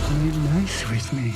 Be nice with me.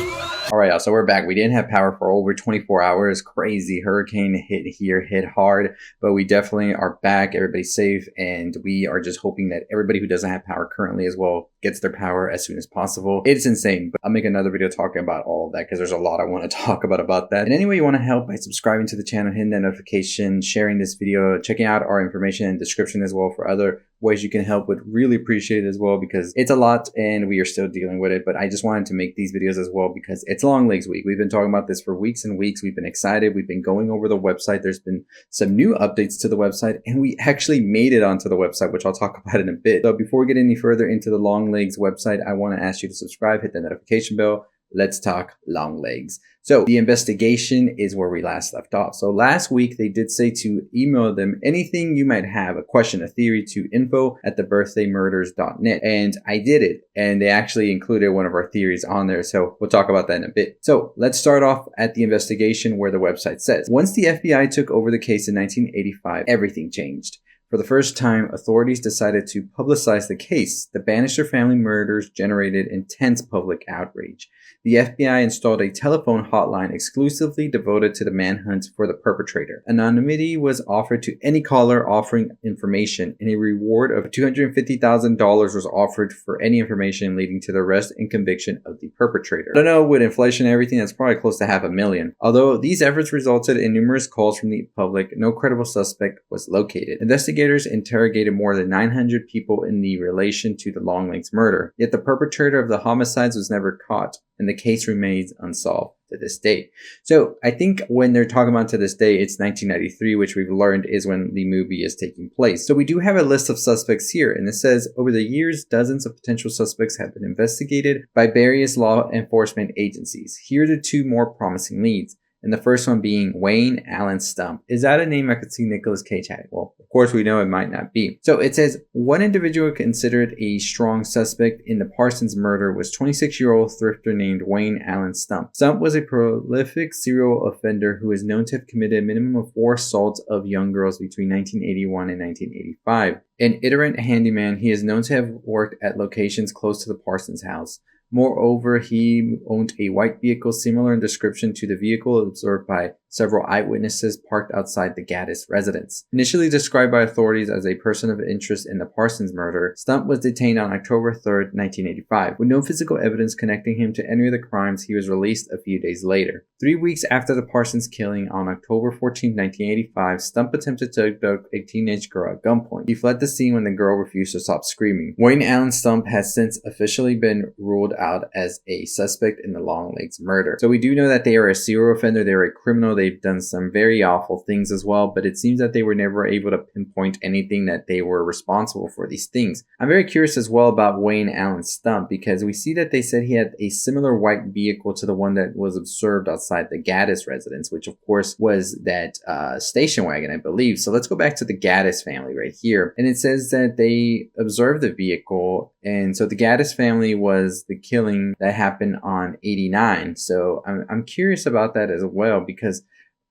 All right, y'all, so we're back. We didn't have power for over 24 hours. Crazy hurricane hit here, hit hard, but we definitely are back. Everybody's safe, and we are just hoping that everybody who doesn't have power currently as well gets their power as soon as possible. It's insane, but I'll make another video talking about all of that because there's a lot I want to talk about that. And anyway, you want to help by subscribing to the channel, hitting that notification, sharing this video, checking out our information in the description as well for other ways you can help, would really appreciate it as well because it's a lot and we are still dealing with it. But I just wanted to make these videos as well because it's Longlegs week. We've been talking about this for weeks and weeks. We've been excited. We've been going over the website. There's been some new updates to the website and we actually made it onto the website, which I'll talk about in a bit. So before we get any further into the Longlegs website, I want to ask you to subscribe, hit the notification bell. Let's talk Longlegs. So the investigation is where we last left off. So last week they did say to email them anything you might have, a question, a theory, to info@thebirthdaymurders.net. And I did it. And they actually included one of our theories on there. So we'll talk about that in a bit. So let's start off at the investigation where the website says, once the FBI took over the case in 1985, everything changed. For the first time, authorities decided to publicize the case. The Bannister family murders generated intense public outrage. The FBI installed a telephone hotline exclusively devoted to the manhunt for the perpetrator. Anonymity was offered to any caller offering information, and a reward of $250,000 was offered for any information leading to the arrest and conviction of the perpetrator. I don't know, with inflation and everything, that's probably close to $500,000. Although these efforts resulted in numerous calls from the public, no credible suspect was located. Investigators interrogated more than 900 people in the relation to the Longlegs murder, yet the perpetrator of the homicides was never caught, and the case remains unsolved to this day. So I think when they're talking about to this day, it's 1993, which we've learned is when the movie is taking place. So we do have a list of suspects here, and it says, over the years, dozens of potential suspects have been investigated by various law enforcement agencies. Here are the two more promising leads. And the first one being Wayne Allen Stump. Is that a name I could see Nicolas Cage had? Well, of course we know it might not be. So it says, one individual considered a strong suspect in the Parsons murder was 26-year-old thrifter named Wayne Allen Stump. Stump was a prolific serial offender who is known to have committed a minimum of 4 assaults of young girls between 1981 and 1985. An itinerant handyman, he is known to have worked at locations close to the Parsons house. Moreover, he owned a white vehicle similar in description to the vehicle observed by several eyewitnesses parked outside the Gaddis residence. Initially described by authorities as a person of interest in the Parsons murder, Stump was detained on October 3, 1985. With no physical evidence connecting him to any of the crimes, he was released a few days later. 3 weeks after the Parsons killing, on October 14, 1985, Stump attempted to abduct a teenage girl at gunpoint. He fled the scene when the girl refused to stop screaming. Wayne Allen Stump has since officially been ruled out as a suspect in the Longlegs murder. So we do know that they are a serial offender, they are a criminal, they've done some very awful things as well, but it seems that they were never able to pinpoint anything that they were responsible for these things. I'm very curious as well about Wayne Allen Stump because we see that they said he had a similar white vehicle to the one that was observed outside the Gaddis residence, which of course was that station wagon, I believe. So let's go back to the Gaddis family right here. And it says that they observed the vehicle, and so the Gaddis family was the killing that happened on 89. So I'm curious about that as well because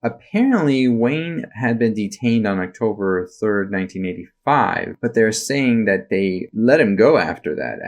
apparently Wayne had been detained on October 3rd, 1985, but they're saying that they let him go after that,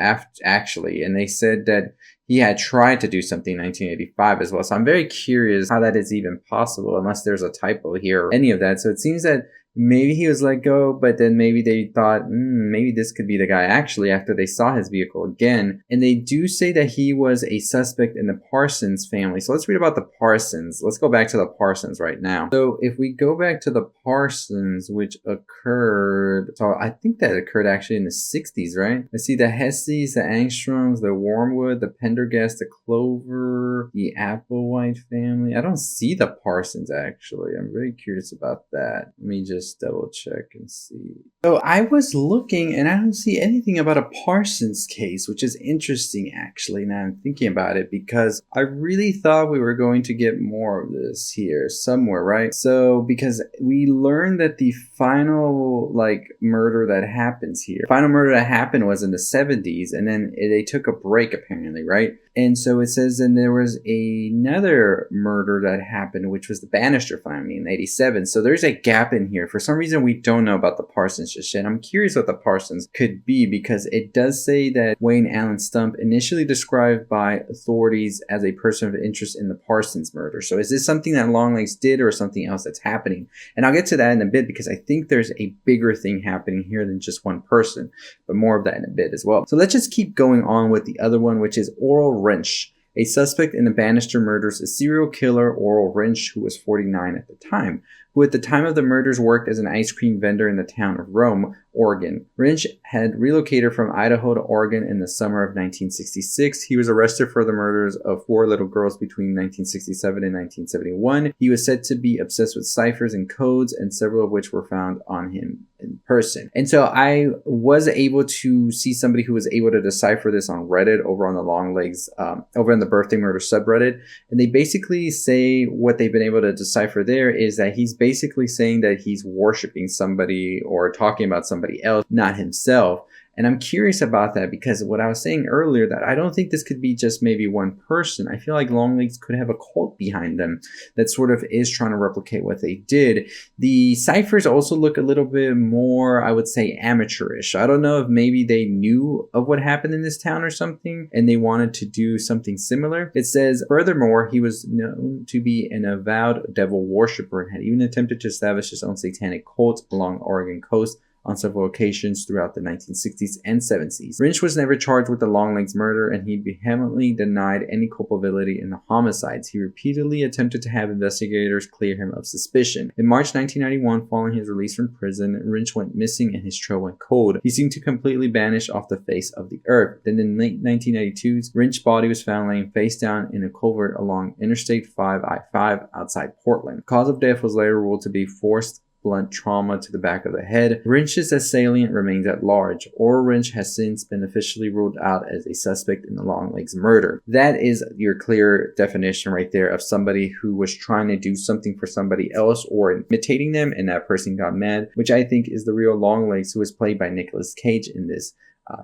actually, and they said that he had tried to do something in 1985 as well. So I'm very curious how that is even possible, unless there's a typo here or any of that. So it seems that maybe he was let go, but then maybe they thought, maybe this could be the guy actually after they saw his vehicle again. And they do say that he was a suspect in the Parsons family. So let's read about the Parsons. Let's go back to the Parsons right now. So if we go back to the Parsons, which occurred, so I think that occurred actually in the 60s, right? I see the Hesseys, the Angstroms, the Wormwood, the Pendergast, the Clover, the Applewhite family. I don't see the Parsons actually. I'm very curious about that. Let me just double check and see. So I was looking and I don't see anything about a Parsons case, which is interesting actually. Now I'm thinking about it because I really thought we were going to get more of this here somewhere, right? So because we learned that the final murder that happens here, final murder that happened was in the 70s, and then they took a break apparently, right? And so it says then there was another murder that happened, which was the Bannister family in 87. So there's a gap in here. For some reason, we don't know about the Parsons just yet. I'm curious what the Parsons could be, because it does say that Wayne Allen Stump, initially described by authorities as a person of interest in the Parsons murder. So is this something that Longlegs did or something else that's happening? And I'll get to that in a bit, because I think there's a bigger thing happening here than just one person, but more of that in a bit as well. So let's just keep going on with the other one, which is Oral Wrench. A suspect in the Bannister murders is serial killer Oral Wrench, who was 49 at the time, who at the time of the murders worked as an ice cream vendor in the town of Rome, Oregon. Wrench had relocated from Idaho to Oregon in the summer of 1966. He was arrested for the murders of 4 little girls between 1967 and 1971. He was said to be obsessed with ciphers and codes, and several of which were found on him in person. And so I was able to see somebody who was able to decipher this on Reddit over on the Longlegs, over on the Birthday Murder subreddit. And they basically say what they've been able to decipher there is that he's basically saying that he's worshiping somebody or talking about somebody else, not himself. And I'm curious about that, because what I was saying earlier, that I don't think this could be just maybe one person. I feel like Longlegs could have a cult behind them that sort of is trying to replicate what they did. The ciphers also look a little bit more, I would say, amateurish. I don't know if maybe they knew of what happened in this town or something, and they wanted to do something similar. It says, furthermore, he was known to be an avowed devil worshiper and had even attempted to establish his own satanic cult along the Oregon coast on several occasions throughout the 1960s and 70s. Wrench was never charged with the Longlegs murder, and he vehemently denied any culpability in the homicides. He repeatedly attempted to have investigators clear him of suspicion. In March 1991, following his release from prison, Wrench went missing and his trail went cold. He seemed to completely vanish off the face of the earth. Then in late 1992, Wrench's body was found laying face down in a culvert along Interstate 5 I-5 outside Portland. Cause of death was later ruled to be forced blunt trauma to the back of the head. Wrench's assailant remains at large. Oral Wrench has since been officially ruled out as a suspect in the Longlegs murder. That is your clear definition right there of somebody who was trying to do something for somebody else or imitating them, and that person got mad, which I think is the real Longlegs, who was played by Nicolas Cage in this.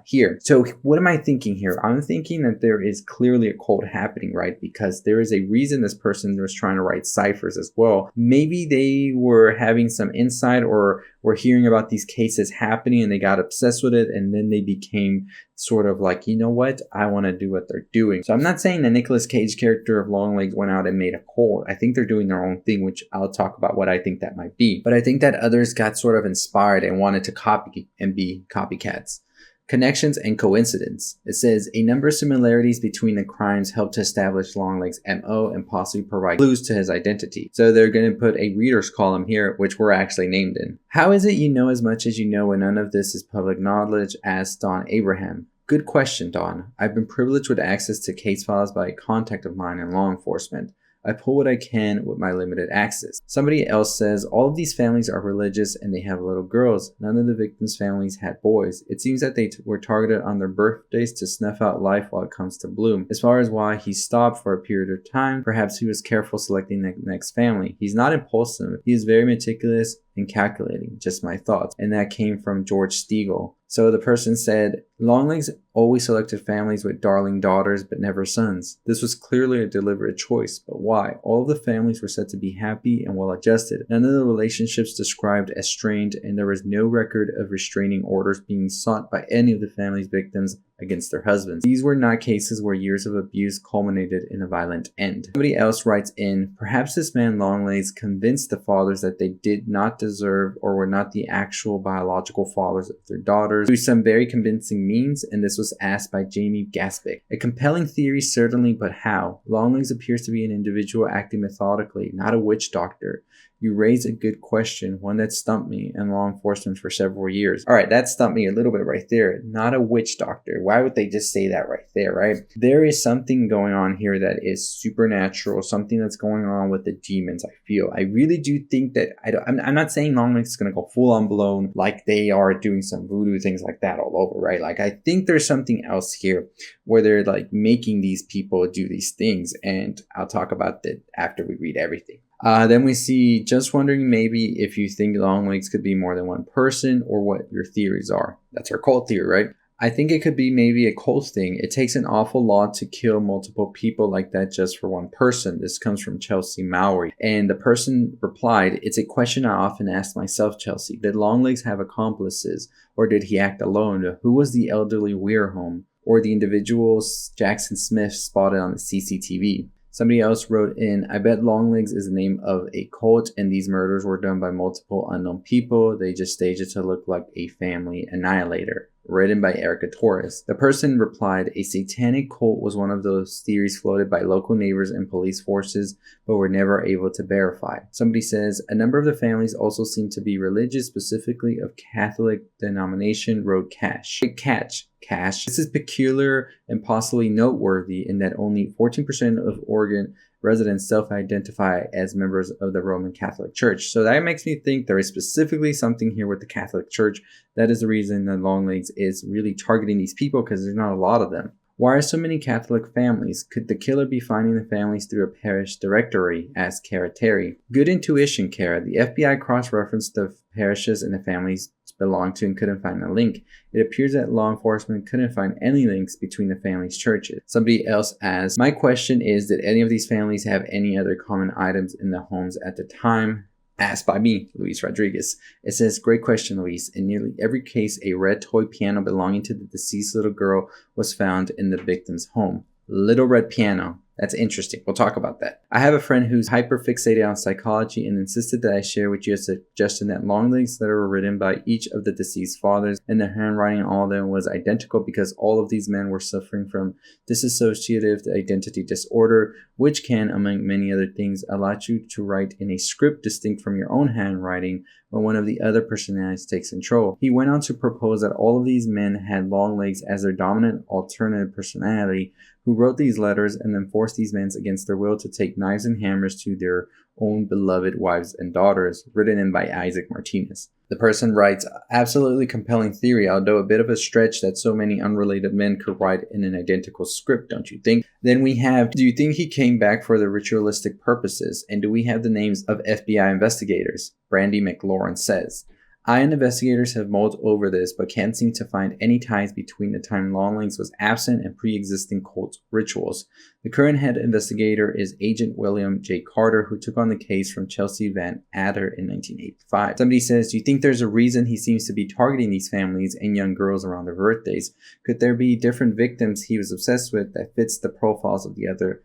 Here. So what am I thinking here? I'm thinking that there is clearly a cult happening, right? Because there is a reason this person was trying to write ciphers as well. Maybe they were having some insight or were hearing about these cases happening and they got obsessed with it, and then they became sort of like, you know what? I want to do what they're doing. So I'm not saying the Nicolas Cage character of Longlegs went out and made a cult. I think they're doing their own thing, which I'll talk about what I think that might be. But I think that others got sort of inspired and wanted to copy and be copycats. Connections and coincidence. It says a number of similarities between the crimes helped to establish Longlegs' MO and possibly provide clues to his identity. So they're going to put a readers column here, which we're actually named in. How is it you know as much as you know when none of this is public knowledge? Asked Don Abraham. Good question, Don. I've been privileged with access to case files by a contact of mine in law enforcement. I pull what I can with my limited access. Somebody else says all of these families are religious and they have little girls. None of the victims' families had boys. It seems that they were targeted on their birthdays to snuff out life while it comes to bloom. As far as why he stopped for a period of time, perhaps he was careful selecting the next family. He's not impulsive. He is very meticulous and calculating. Just my thoughts. And that came from George Stiegel. So the person said, Longlegs always selected families with darling daughters but never sons. This was clearly a deliberate choice, but why? All of the families were said to be happy and well adjusted. None of the relationships described as strained, and there was no record of restraining orders being sought by any of the family's victims against their husbands. These were not cases where years of abuse culminated in a violent end. Somebody else writes in, perhaps this man Longlegs convinced the fathers that they did not deserve or were not the actual biological fathers of their daughters through some very convincing means, and this was asked by Jamie Gaspick. A compelling theory certainly, but how? Longlegs appears to be an individual acting methodically, not a witch doctor. You raise a good question, one that stumped me and law enforcement for several years. All right, that stumped me a little bit right there. Not a witch doctor. Why would they just say that right there, right? There is something going on here that is supernatural, something that's going on with the demons, I feel. I really do think that, I'm not saying Longlegs is going to go full on blown like they are doing some voodoo things like that all over, right? Like, I think there's something else here where they're like making these people do these things, and I'll talk about that after we read everything. Then we see, just wondering maybe if you think Longlegs could be more than one person or what your theories are. That's our cult theory, right? I think it could be maybe a cult thing. It takes an awful lot to kill multiple people like that just for one person. This comes from Chelsea Mowry. And the person replied, "It's a question I often ask myself, Chelsea. Did Longlegs have accomplices? Or did he act alone? Who was the elderly Weirholm? Or the individuals Jackson Smith spotted on the CCTV?" Somebody else wrote in, "I bet Longlegs is the name of a cult and these murders were done by multiple unknown people. They just staged it to look like a family annihilator." Written by Erica Torres. The person replied, "A satanic cult was one of those theories floated by local neighbors and police forces, but were never able to verify." Somebody says, "A number of the families also seem to be religious, specifically of Catholic denomination," wrote Cash. Cash. This is peculiar and possibly noteworthy in that only 14% of Oregon residents self-identify as members of the Roman Catholic Church. So that makes me think there is specifically something here with the Catholic Church. That is the reason that Longlegs is really targeting these people, because there's not a lot of them. Why are so many Catholic families? Could the killer be finding the families through a parish directory? Asked Kara Terry. Good intuition, Kara. The FBI cross-referenced the parishes and the families belonged to and couldn't find a link. It appears that law enforcement couldn't find any links between the families' churches. Somebody else asked, "My question is, did any of these families have any other common items in the homes at the time?" Asked by me, Luis Rodriguez. It says, "Great question, Luis. In nearly every case, a red toy piano belonging to the deceased little girl was found in the victim's home." Little red piano. That's interesting. We'll talk about that. "I have a friend who's hyper-fixated on psychology and insisted that I share with you a suggestion that Longlegs' letters were written by each of the deceased fathers, and the handwriting on all of them was identical because all of these men were suffering from dissociative identity disorder, which can, among many other things, allow you to write in a script distinct from your own handwriting when one of the other personalities takes control." He went on to propose that all of these men had Longlegs as their dominant alternative personality, who wrote these letters and then forced these men against their will to take knives and hammers to their own beloved wives and daughters. Written in by Isaac Martinez. The person writes, "Absolutely compelling theory, although a bit of a stretch that so many unrelated men could write in an identical script, don't you think?" Then we have, "Do you think he came back for the ritualistic purposes? And do we have the names of FBI investigators?" Brandy McLaurin says, "I and investigators have mulled over this, but can't seem to find any ties between the time Longlegs was absent and pre-existing cult rituals. The current head investigator is Agent William J. Carter, who took on the case from Chelsea Van Adder in 1985. Somebody says, "Do you think there's a reason he seems to be targeting these families and young girls around their birthdays? Could there be different victims he was obsessed with that fits the profiles of the other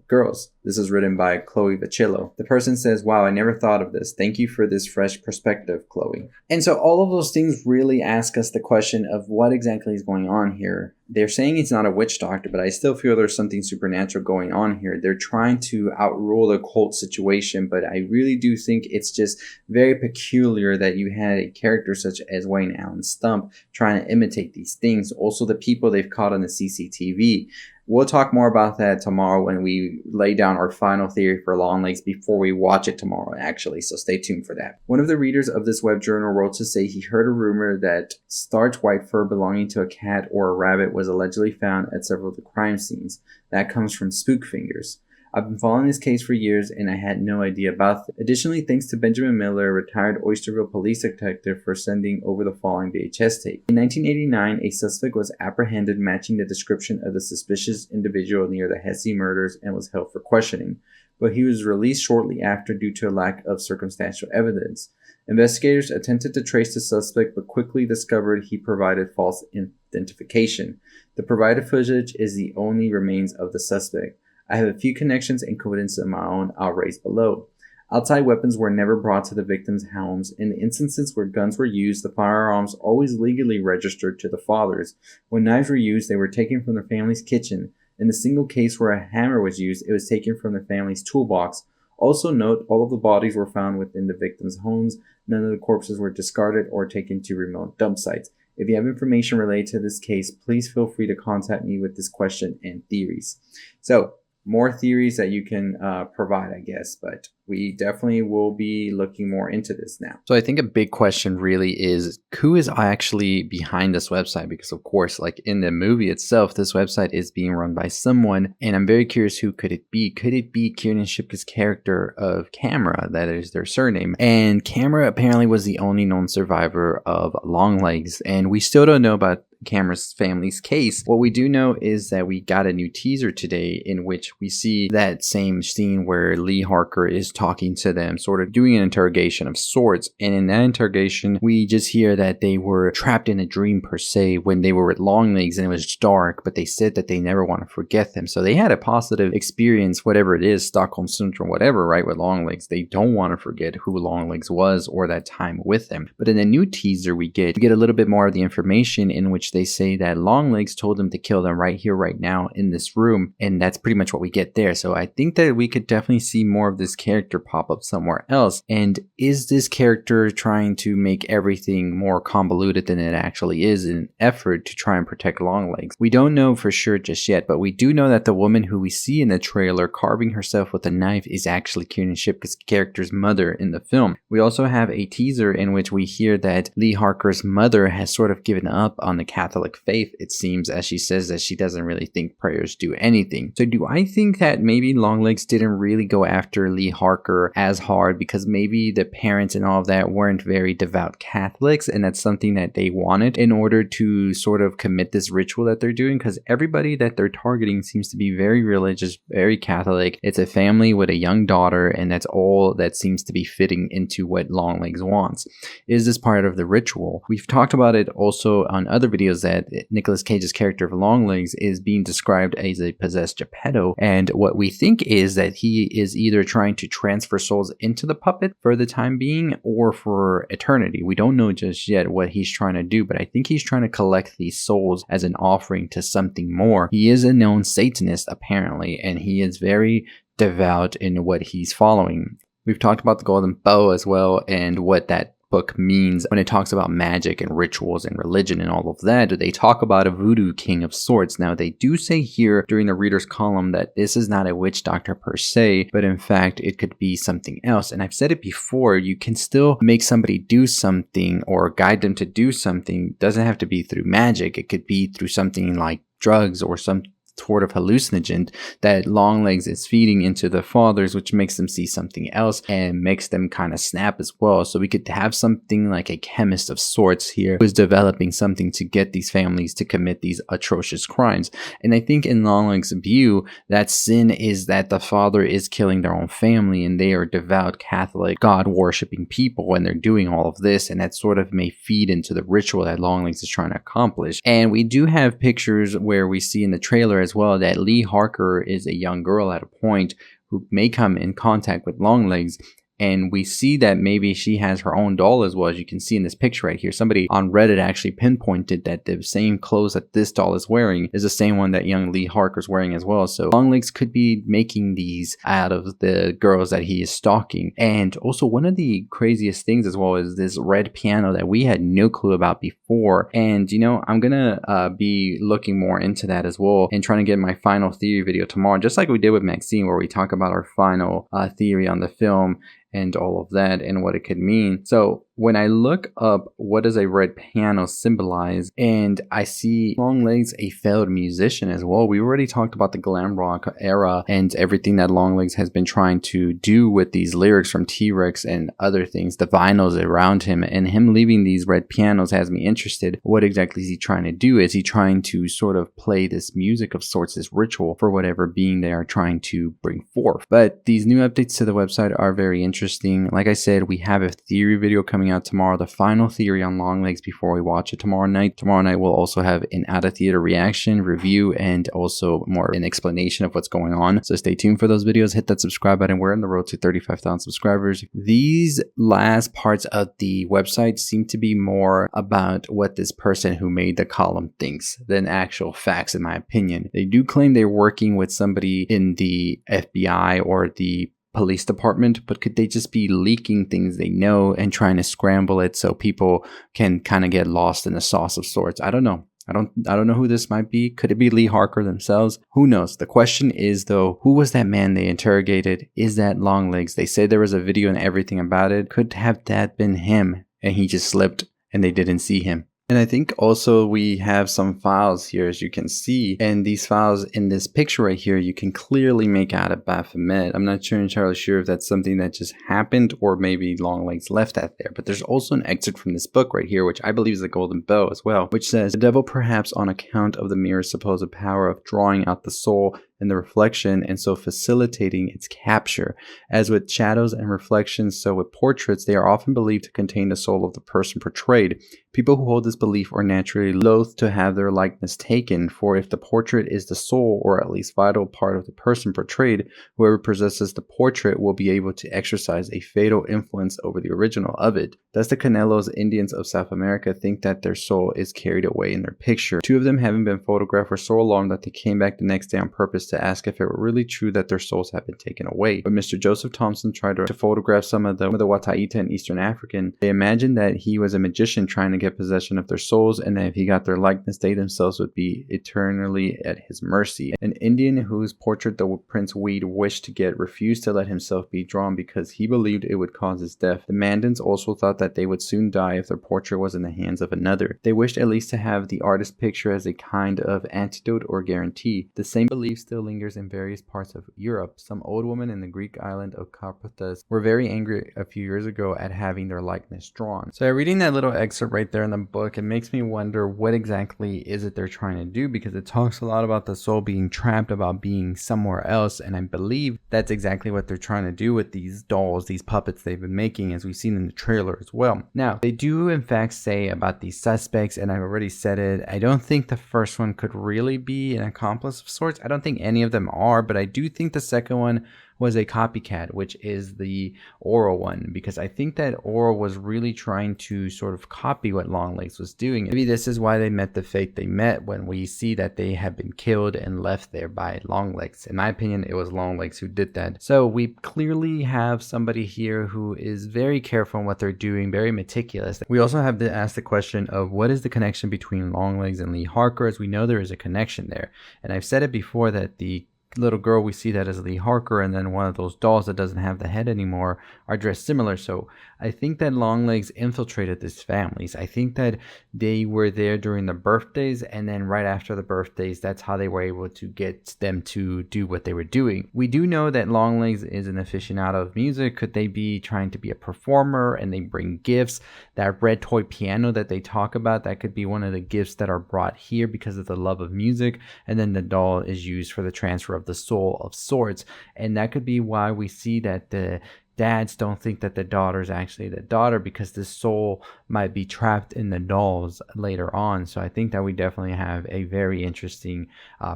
girls?" This is written by Chloe Vacillo. The person says, "Wow, I never thought of this. Thank you for this fresh perspective, Chloe." And so all of those things really ask us the question of what exactly is going on here. They're saying it's not a witch doctor, but I still feel there's something supernatural going on here. They're trying to outrule the cult situation, but I really do think it's just very peculiar that you had a character such as Wayne Allen Stump trying to imitate these things. Also, the people they've caught on the CCTV. We'll talk more about that tomorrow when we lay down our final theory for Longlegs before we watch it tomorrow, actually, so stay tuned for that. One of the readers of this web journal wrote to say he heard a rumor that starched white fur belonging to a cat or a rabbit was allegedly found at several of the crime scenes. That comes from Spook Fingers. I've been following this case for years and I had no idea about it. Additionally, thanks to Benjamin Miller, a retired Oysterville police detective, for sending over the following VHS tape. In 1989, a suspect was apprehended matching the description of the suspicious individual near the Hesse murders and was held for questioning, but he was released shortly after due to a lack of circumstantial evidence. Investigators attempted to trace the suspect but quickly discovered he provided false identification. The provided footage is the only remains of the suspect. I have a few connections and coincidences of my own I'll raise below. Outside weapons were never brought to the victims' homes. In the instances where guns were used, the firearms always legally registered to the fathers. When knives were used, they were taken from the family's kitchen. In the single case where a hammer was used, it was taken from the family's toolbox. Also note, all of the bodies were found within the victims' homes. None of the corpses were discarded or taken to remote dump sites. If you have information related to this case, please feel free to contact me with this question and theories. So, more theories that you can provide, I guess, but we definitely will be looking more into this now. So I think a big question really is, who is actually behind this website? Because of course, like in the movie itself, this website is being run by someone, and I'm very curious, who could it be? Could it be Kiernan Shipka's character of Camera? That is their surname. And Camera apparently was the only known survivor of Longlegs, and we still don't know about Cameron's family's case. What we do know is that we got a new teaser today in which we see that same scene where Lee Harker is talking to them, sort of doing an interrogation of sorts. And in that interrogation, we just hear that they were trapped in a dream per se when they were with Longlegs and it was dark, but they said that they never want to forget them. So they had a positive experience, whatever it is, Stockholm Syndrome, whatever, right, with Longlegs. They don't want to forget who Longlegs was or that time with them. But in the new teaser we get a little bit more of the information in which they say that Longlegs told them to kill them right here, right now in this room. And that's pretty much what we get there. So I think that we could definitely see more of this character pop up somewhere else. And is this character trying to make everything more convoluted than it actually is in an effort to try and protect Longlegs? We don't know for sure just yet, but we do know that the woman who we see in the trailer carving herself with a knife is actually Kiernan Shipka's character's mother in the film. We also have a teaser in which we hear that Lee Harker's mother has sort of given up on the Catholic faith, it seems, as she says that she doesn't really think prayers do anything. So do I think that maybe Longlegs didn't really go after Lee Harker as hard because maybe the parents and all of that weren't very devout Catholics, and that's something that they wanted in order to sort of commit this ritual that they're doing? Because everybody that they're targeting seems to be very religious, very Catholic. It's a family with a young daughter, and that's all that seems to be fitting into what Longlegs wants. Is this part of the ritual? We've talked about it also on other videos that Nicolas Cage's character of Longlegs is being described as a possessed Geppetto, and what we think is that he is either trying to transfer souls into the puppet for the time being or for eternity. We don't know just yet what he's trying to do, but I think he's trying to collect these souls as an offering to something more. He is a known Satanist apparently, and he is very devout in what he's following. We've talked about the Golden Bow as well and what that book means when it talks about magic and rituals and religion and all of that. They talk about a voodoo king of sorts. Now they do say here during the reader's column that this is not a witch doctor per se, but in fact it could be something else. And I've said it before, you can still make somebody do something or guide them to do something. It doesn't have to be through magic. It could be through something like drugs or some sort of hallucinogen that Longlegs is feeding into the fathers, which makes them see something else and makes them kind of snap as well. So we could have something like a chemist of sorts here who is developing something to get these families to commit these atrocious crimes. And I think in Longlegs' view, that sin is that the father is killing their own family and they are devout Catholic God-worshipping people and they're doing all of this, and that sort of may feed into the ritual that Longlegs is trying to accomplish. And we do have pictures where we see in the trailer as well that Lee Harker is a young girl at a point who may come in contact with Longlegs. And we see that maybe she has her own doll as well, as you can see in this picture right here. Somebody on Reddit actually pinpointed that the same clothes that this doll is wearing is the same one that young Lee Harker's wearing as well. So Longlegs could be making these out of the girls that he is stalking. And also one of the craziest things as well is this red piano that we had no clue about before. And you know, I'm gonna be looking more into that as well and trying to get my final theory video tomorrow, just like we did with Maxine, where we talk about our final theory on the film and all of that and what it could mean. So when I look up what does a red piano symbolize, and I see Longlegs a failed musician as well. We already talked about the glam rock era and everything that Longlegs has been trying to do with these lyrics from T-Rex and other things, the vinyls around him, and him leaving these red pianos has me interested. What exactly is he trying to do? Is he trying to sort of play this music of sorts, this ritual for whatever being they are trying to bring forth? But these new updates to the website are very interesting. Like I said, we have a theory video coming out tomorrow, the final theory on Longlegs before we watch it tomorrow night. Tomorrow night we'll also have an out of theater reaction, review, and also more an explanation of what's going on. So stay tuned for those videos. Hit that subscribe button. We're on the road to 35,000 subscribers. These last parts of the website seem to be more about what this person who made the column thinks than actual facts, in my opinion. They do claim they're working with somebody in the FBI or the police department, but could they just be leaking things they know and trying to scramble it so people can kind of get lost in the sauce of sorts? I don't know. I don't know who this might be. Could it be Lee Harker themselves? Who knows? The question is though, who was that man they interrogated? Is that Longlegs? They said there was a video and everything about it. Could have that been him and he just slipped and they didn't see him? And I think also we have some files here, as you can see, and these files in this picture right here, you can clearly make out a Baphomet. I'm not entirely sure if that's something that just happened or maybe Longlegs left that there, but there's also an excerpt from this book right here, which I believe is the Golden Bow as well, which says, "The devil, perhaps on account of the mirror's supposed power of drawing out the soul and the reflection and so facilitating its capture. As with shadows and reflections, so with portraits, they are often believed to contain the soul of the person portrayed. People who hold this belief are naturally loath to have their likeness taken, for if the portrait is the soul, or at least vital part of the person portrayed, whoever possesses the portrait will be able to exercise a fatal influence over the original of it. Thus the Canelos Indians of South America think that their soul is carried away in their picture. Two of them having been photographed were so alarmed that they came back the next day on purpose to ask if it were really true that their souls had been taken away. When Mr. Joseph Thompson tried to photograph some of the Wataita and Eastern African, they imagined that he was a magician trying to get possession of their souls, and that if he got their likeness, they themselves would be eternally at his mercy. An Indian whose portrait the Prince Weed wished to get refused to let himself be drawn because he believed it would cause his death. The Mandans also thought that they would soon die if their portrait was in the hands of another. They wished at least to have the artist's picture as a kind of antidote or guarantee. The same belief still lingers in various parts of Europe. Some old women in the Greek island of Carpathos were very angry a few years ago at having their likeness drawn." So reading that little excerpt right there in the book, it makes me wonder what exactly is it they're trying to do, because it talks a lot about the soul being trapped, about being somewhere else, and I believe that's exactly what they're trying to do with these dolls, these puppets they've been making, as we've seen in the trailer as well. Now, they do in fact say about these suspects, and I've already said it, I don't think the first one could really be an accomplice of sorts. I don't think any of them are, but I do think the second one was a copycat, which is the Oro one, because I think that Oro was really trying to sort of copy what Longlegs was doing. Maybe this is why they met the fate they met, when we see that they have been killed and left there by Longlegs. In my opinion, it was Longlegs who did that. So we clearly have somebody here who is very careful in what they're doing, very meticulous. We also have to ask the question of what is the connection between Longlegs and Lee Harker, as we know there is a connection there. And I've said it before that the little girl, we see that as Lee Harker, and then one of those dolls that doesn't have the head anymore are dressed similar. So I think that Longlegs infiltrated these families. I think that they were there during the birthdays, and then right after the birthdays, that's how they were able to get them to do what they were doing. We do know that Longlegs is an aficionado of music. Could they be trying to be a performer and they bring gifts? That red toy piano that they talk about, that could be one of the gifts that are brought here because of the love of music, and then the doll is used for the transfer of the soul of sorts. And that could be why we see that the dads don't think that the daughter is actually the daughter, because the soul might be trapped in the dolls later on. So I think that we definitely have a very interesting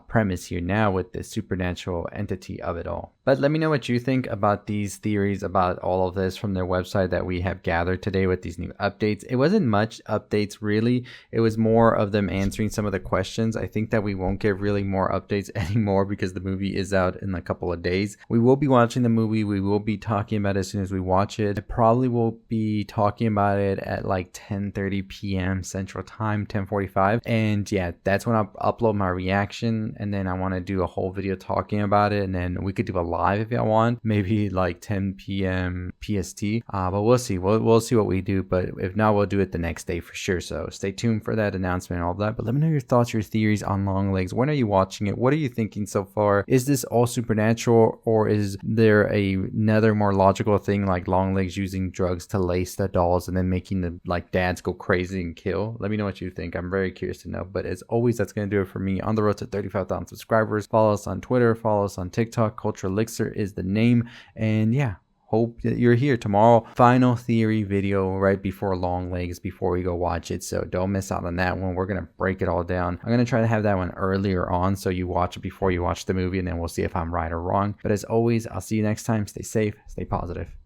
premise here now with the supernatural entity of it all. But let me know what you think about these theories, about all of this from their website that we have gathered today with these new updates. It wasn't much updates really. It was more of them answering some of the questions. I think that we won't get really more updates anymore because the movie is out in a couple of days. We will be watching the movie. We will be talking about it as soon as we watch it. I probably will be talking about it at like 10:30 p.m. Central Time, 10:45. And yeah, that's when I'll upload my reaction. And then I want to do a whole video talking about it. And then we could do a live if y'all want, maybe like 10 p.m. PST. But we'll see. We'll see what we do. But if not, we'll do it the next day for sure. So stay tuned for that announcement and all that. But let me know your thoughts, your theories on Longlegs. When are you watching it? What are you thinking so far? Is this all supernatural, or is there another more logical thing like Longlegs using drugs to lace the dolls and then making the like dads go crazy and kill? Let me know what you think. I'm very curious to know. But as always, that's going to do it for me on the road to 35,000 subscribers. Follow us on Twitter, follow us on TikTok. Culture Elixir is the name. And yeah, hope that you're here tomorrow. Final theory video right before Longlegs, before we go watch it. So don't miss out on that one. We're going to break it all down. I'm going to try to have that one earlier on so you watch it before you watch the movie, and then we'll see if I'm right or wrong. But as always, I'll see you next time. Stay safe, stay positive.